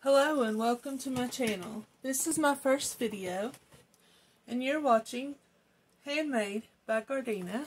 Hello and welcome to my channel. This is my first video and you're watching Handmade by Gardina,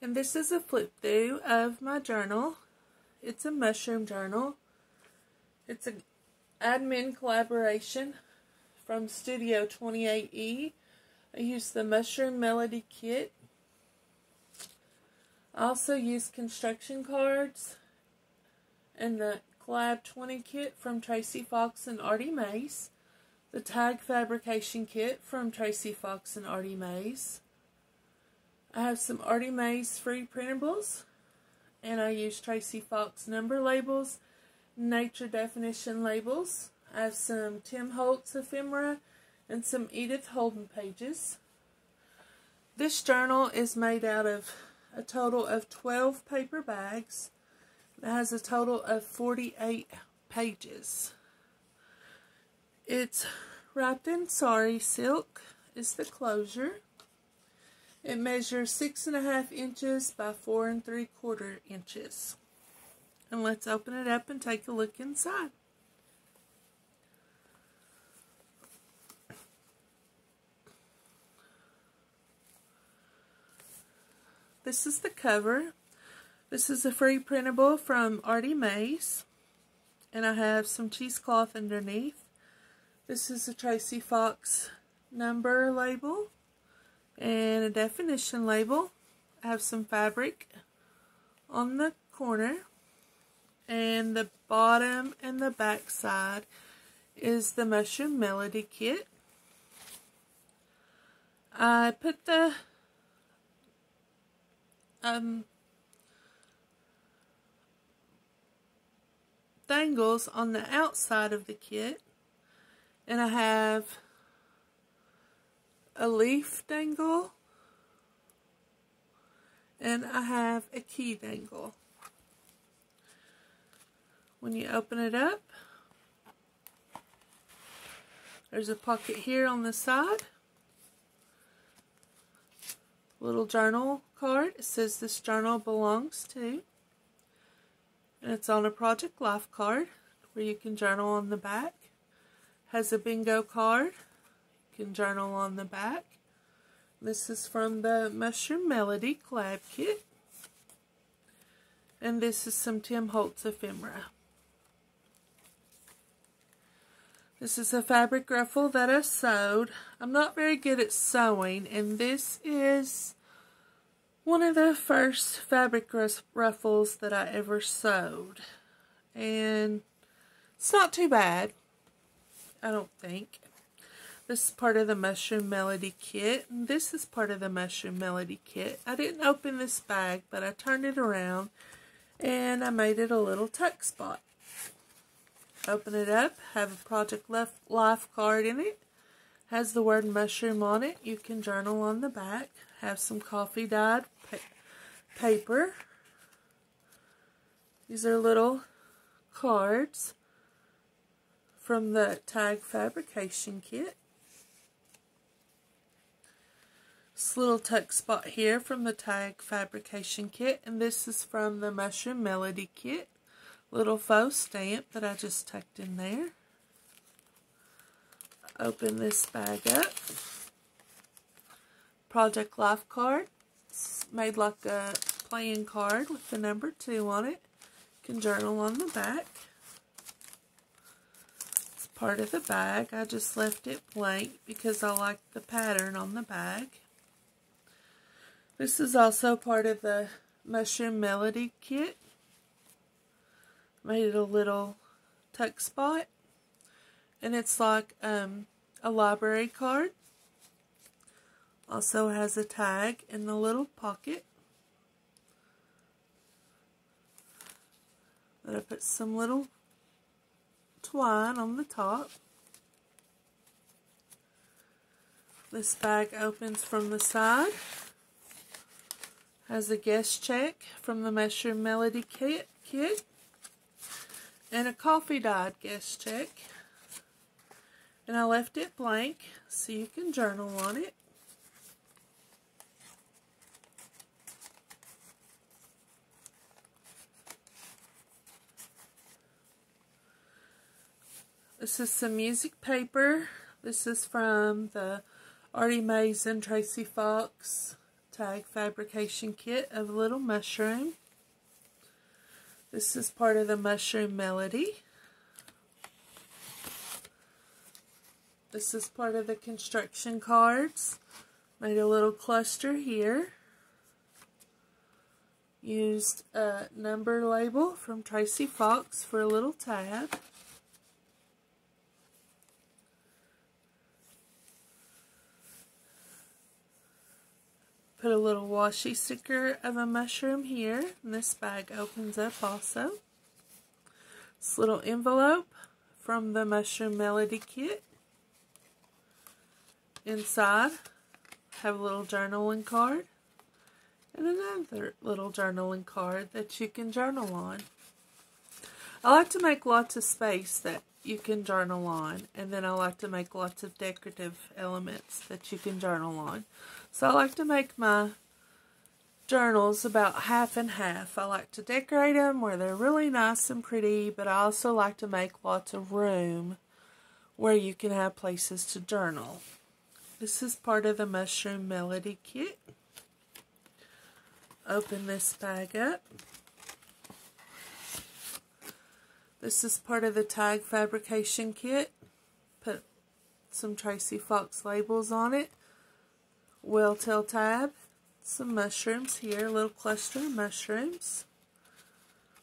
and this is a flip through of my journal. It's a mushroom journal. It's an admin collaboration from Studio 28E. I used the Mushroom Melody kit. I also used construction cards and the Collab 20 kit from Tracy Fox and Artie Mays, the tag fabrication kit from Tracy Fox and Artie Mays. I have some Artie Mays free printables, and I use Tracy Fox number labels, nature definition labels. I have some Tim Holtz ephemera and some Edith Holden pages. This journal is made out of a total of 12 paper bags. It has a total of 48 pages. It's wrapped in sari silk is the closure. It measures 6.5 inches by 4 3/4 inches. And let's open it up and take a look inside. This is the cover. This is a free printable from Artie Mays, and I have some cheesecloth underneath. This is a Tracy Fox number label and a definition label. I have some fabric on the corner, and the bottom and the back side is the Mushroom Melody kit. I put the dangles on the outside of the kit, and I have a leaf dangle and I have a key dangle. When you open it up, there's a pocket here on the side, little journal card. It says this journal belongs to, and it's on a Project Life card where you can journal on the back. Has a bingo card. You can journal on the back. This is from the Mushroom Melody collab kit. And this is some Tim Holtz ephemera. This is a fabric ruffle that I sewed. I'm not very good at sewing, and this is one of the first fabric ruffles that I ever sewed. And it's not too bad, I don't think. This is part of the Mushroom Melody kit, and this is part of the Mushroom Melody kit. I didn't open this bag, but I turned it around and I made it a little tuck spot. Open it up, have a Project Life card in it. Has the word mushroom on it. You can journal on the back. Have some coffee dyed paper. These are little cards from the tag fabrication kit. This little tuck spot here from the tag fabrication kit, and this is from the Mushroom Melody kit. Little faux stamp that I just tucked in there. Open this bag up. Project Life card. It's made like a playing card with the number 2 on it. You can journal on the back. It's part of the bag. I just left it blank because I like the pattern on the bag. This is also part of the Mushroom Melody kit. Made it a little tuck spot. And it's like a library card. Also has a tag in the little pocket. Then I put some little twine on the top. This bag opens from the side. Has a guest check from the Mushroom Melody kit. And a coffee dyed guest check. And I left it blank so you can journal on it. This is some music paper. This is from the Artie Mays and Tracy Fox tag fabrication kit of Little Mushroom. This is part of the Mushroom Melody. This is part of the construction cards. Made a little cluster here. Used a number label from Tracy Fox for a little tab. Put a little washi sticker of a mushroom here, and this bag opens up also. This little envelope from the Mushroom Melody kit. Inside, have a little journaling card and another little journaling card that you can journal on. I like to make lots of space that you can journal on, and then I like to make lots of decorative elements that you can journal on. So I like to make my journals about half and half. I like to decorate them where they're really nice and pretty, but I also like to make lots of room where you can have places to journal. This is part of the Mushroom Melody kit. Open this bag up. This is part of the tag fabrication kit. Put some Tracy Fox labels on it. Welltail tab. Some mushrooms here, a little cluster of mushrooms.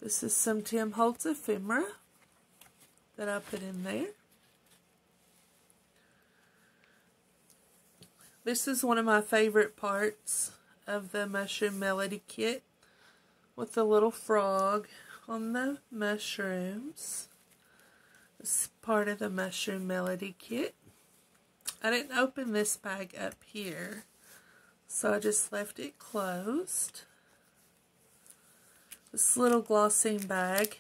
This is some Tim Holtz ephemera that I put in there. This is one of my favorite parts of the Mushroom Melody kit, with the little frog on the mushrooms. This is part of the Mushroom Melody kit. I didn't open this bag up here, so I just left it closed. This little glossing bag,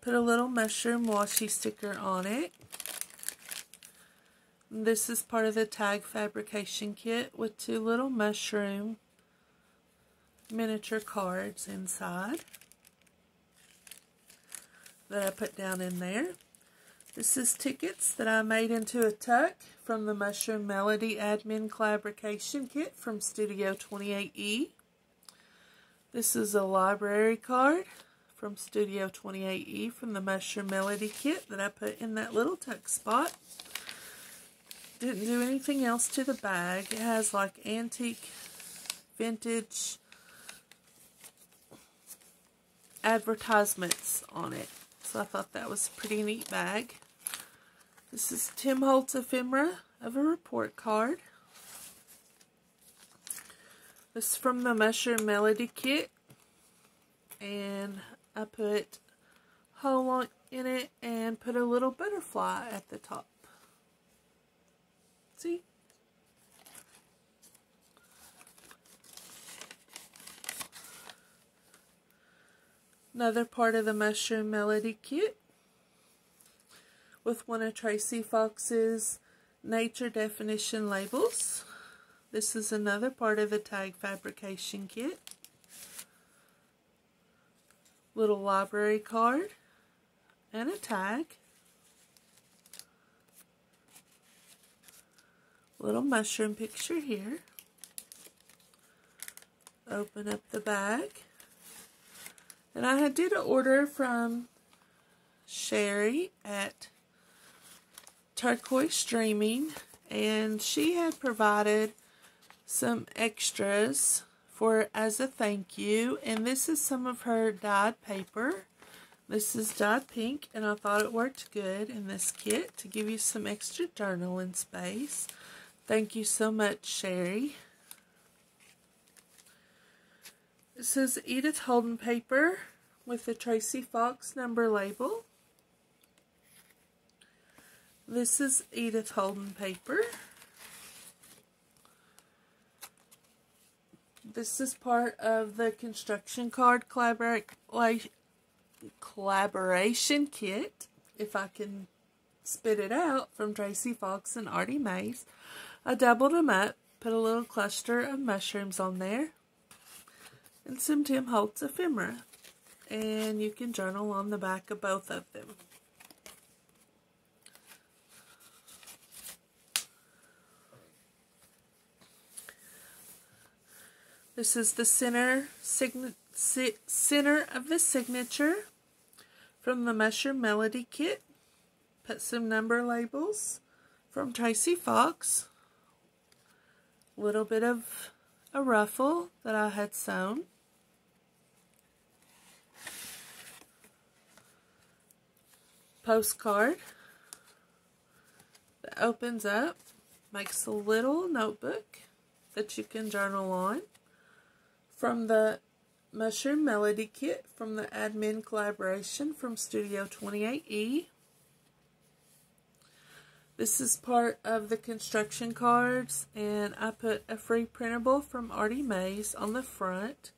put a little mushroom washi sticker on it. And this is part of the tag fabrication kit with two little mushroom miniature cards inside that I put down in there. This is tickets that I made into a tuck from the Mushroom Melody Admin Collaboration Kit from Studio 28E. This is a library card from Studio 28E from the Mushroom Melody Kit that I put in that little tuck spot. Didn't do anything else to the bag. It has like antique, vintage advertisements on it. So I thought that was a pretty neat bag. This is Tim Holtz ephemera of a report card. This is from the Mushroom Melody kit. And I put a hole in it and put a little butterfly at the top. See? Another part of the Mushroom Melody kit with one of Tracy Fox's nature definition labels. This is another part of the tag fabrication kit. Little library card and a tag. Little mushroom picture here. Open up the bag. And I did an order from Sherry at Turquoise Streaming, and she had provided some extras for as a thank you, and this is some of her dyed paper. This is dyed pink, and I thought it worked good in this kit to give you some extra journaling space. Thank you so much, Sherry. This is Edith Holden paper with the Tracy Fox number label. This is Edith Holden paper. This is part of the construction card collaboration kit, if I can spit it out, from Tracy Fox and Artie Mays. I doubled them up, put a little cluster of mushrooms on there, and some Tim Holtz ephemera. And you can journal on the back of both of them. This is the center of the signature from the Mushroom Melody Kit. Put some number labels from Tracy Fox. A little bit of a ruffle that I had sewn. Postcard that opens up, makes a little notebook that you can journal on. From the Mushroom Melody Kit from the admin collaboration from Studio 28E. This is part of the construction cards, and I put a free printable from Artie Mays on the front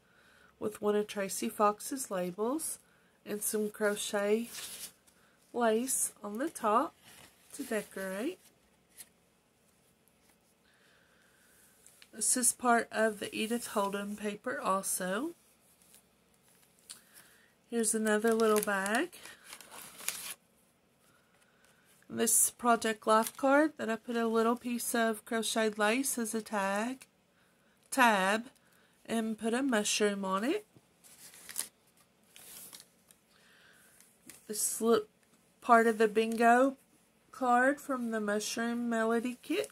with one of Tracy Fox's labels and some crochet lace on the top to decorate. This is part of the Edith Holden paper also. Here's another little bag. This Project Life card that I put a little piece of crocheted lace as a tab, and put a mushroom on it. This is part of the bingo card from the Mushroom Melody Kit.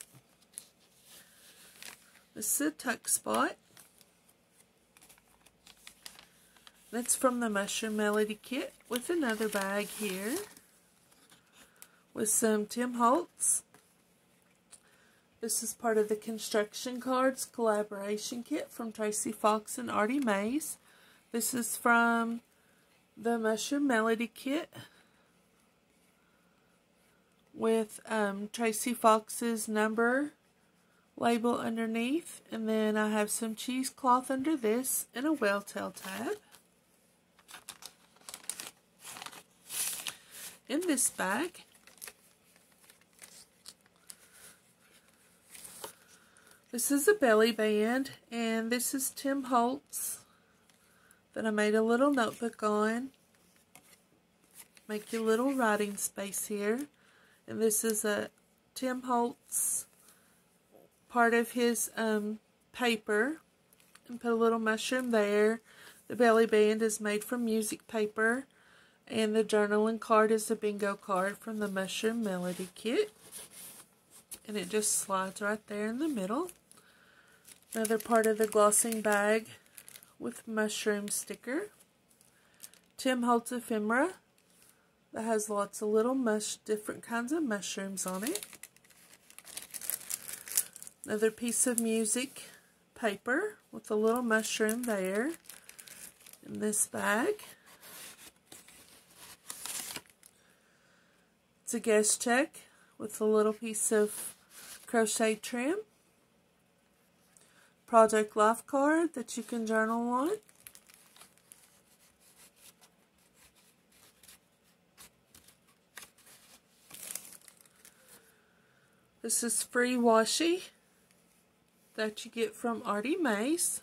This is a tuck spot. That's from the Mushroom Melody Kit with another bag here with some Tim Holtz. This is part of the Construction Cards Collaboration Kit from Tracy Fox and Artie Mays. This is from the Mushroom Melody Kit with Tracy Fox's number label underneath, and then I have some cheesecloth under this and a whale tail tab. In this bag, this is a belly band, and this is Tim Holtz that I made a little notebook on. Make your little writing space here. And this is a Tim Holtz part of his paper, and put a little mushroom there. The belly band is made from music paper, and the journaling card is a bingo card from the Mushroom Melody Kit, and it just slides right there in the middle. Another part of the glossing bag with mushroom sticker. Tim Holtz ephemera that has lots of little different kinds of mushrooms on it. Another piece of music paper with a little mushroom there in this bag. It's a guest check with a little piece of crochet trim. Project Life card that you can journal on. This is free washi that you get from Artie Mays.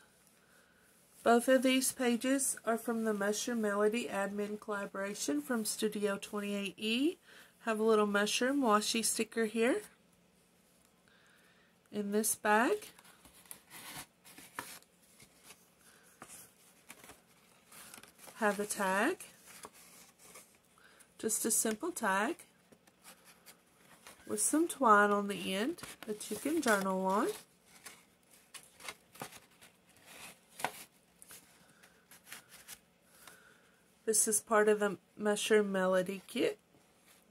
Both of these pages are from the Mushroom Melody admin collaboration from Studio 28E. Have a little mushroom washi sticker here in this bag. Have a tag, just a simple tag with some twine on the end that you can journal on. This is part of the Mushroom Melody Kit,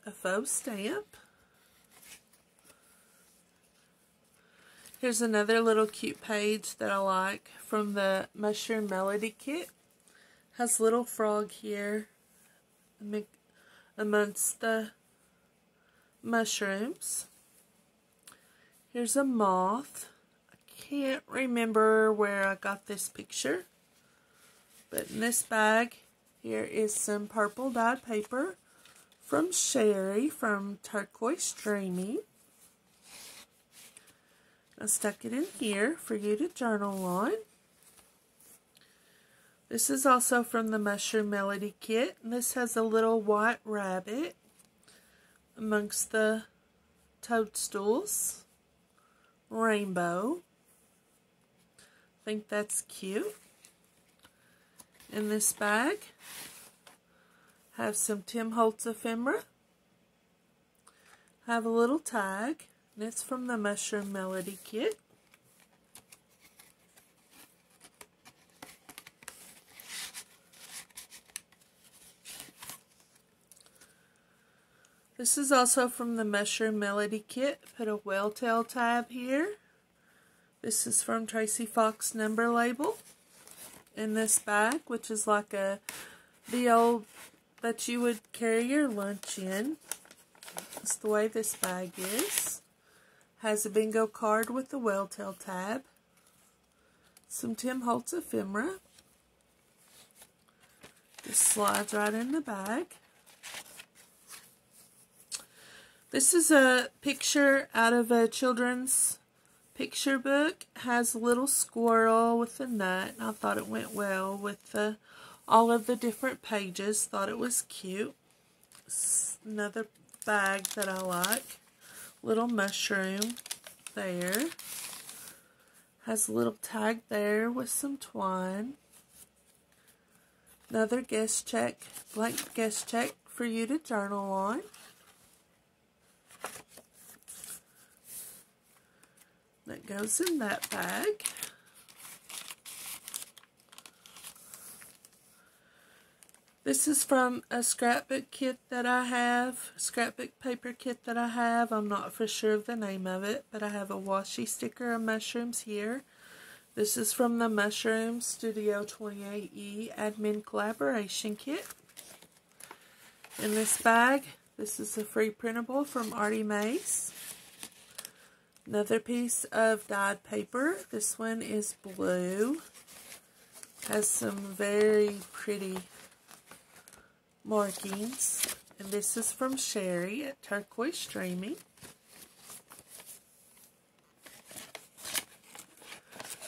a faux stamp. Here's another little cute page that I like from the Mushroom Melody Kit. Has little frog here amongst the mushrooms. Here's a moth. I can't remember where I got this picture, but in this bag here is some purple dyed paper from Sherry from Turquoise Dreaming. I stuck it in here for you to journal on. This is also from the Mushroom Melody Kit, and this has a little white rabbit amongst the toadstools. Rainbow. think that's cute. In this bag, have some Tim Holtz ephemera. Have a little tag, and it's from the Mushroom Melody kit. This is also from the Mushroom Melody kit. Put a whale tail tab here. This is from Tracy Fox number label. In this bag, which is like the old that you would carry your lunch in. That's the way this bag is. Has a bingo card with the whale tail tab. Some Tim Holtz ephemera. This slides right in the bag. This is a picture out of a children's picture book. Has a little squirrel with a nut, and I thought it went well with all of the different pages. Thought it was cute. It's another bag that I like. Little mushroom there. Has a little tag there with some twine. Another guest check, blank guest check for you to journal on. That goes in that bag. This is from a scrapbook kit that I have, scrapbook paper kit that I have. I'm not for sure of the name of it, but I have a washi sticker of mushrooms here. This is from the Mushroom Studio 28E Admin Collaboration Kit. In this bag, this is a free printable from Artie Mays. Another piece of dyed paper. This one is blue. Has some very pretty markings. And this is from Sherry at Turquoise Dreaming.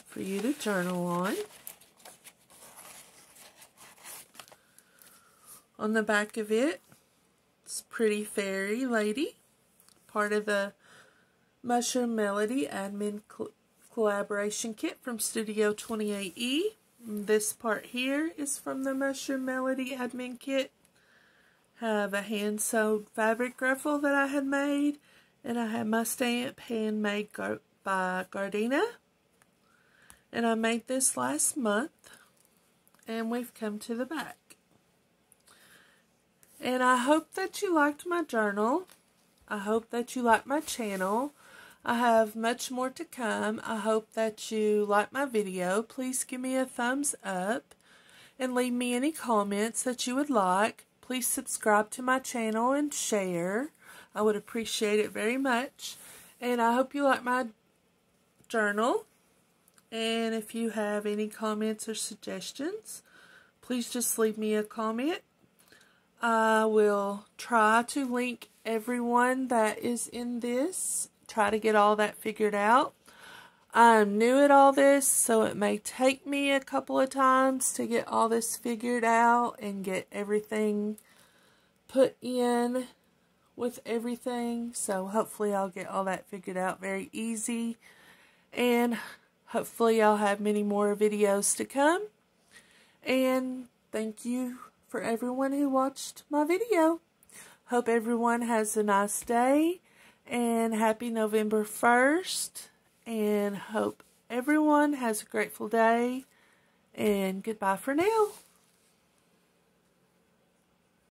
For you to journal on. On the back of it, it's Pretty Fairy Lady. Part of the Mushroom Melody Admin Collaboration Kit from Studio 28E. This part here is from the Mushroom Melody Admin Kit. Have a hand-sewed fabric ruffle that I had made. And I have my stamp handmade by Gardina. And I made this last month. And we've come to the back. And I hope that you liked my journal. I hope that you like my channel. I have much more to come. I hope that you like my video. Please give me a thumbs up and leave me any comments that you would like. Please subscribe to my channel and share. I would appreciate it very much. And I hope you like my journal. And if you have any comments or suggestions, please just leave me a comment. I will try to link everyone that is in this. Try to get all that figured out. I'm new at all this, so it may take me a couple of times to get all this figured out and get everything put in with everything. So hopefully I'll get all that figured out very easy. And hopefully I'll have many more videos to come. And thank you for everyone who watched my video. Hope everyone has a nice day. And happy November 1st. And hope everyone has a grateful day. And goodbye for now.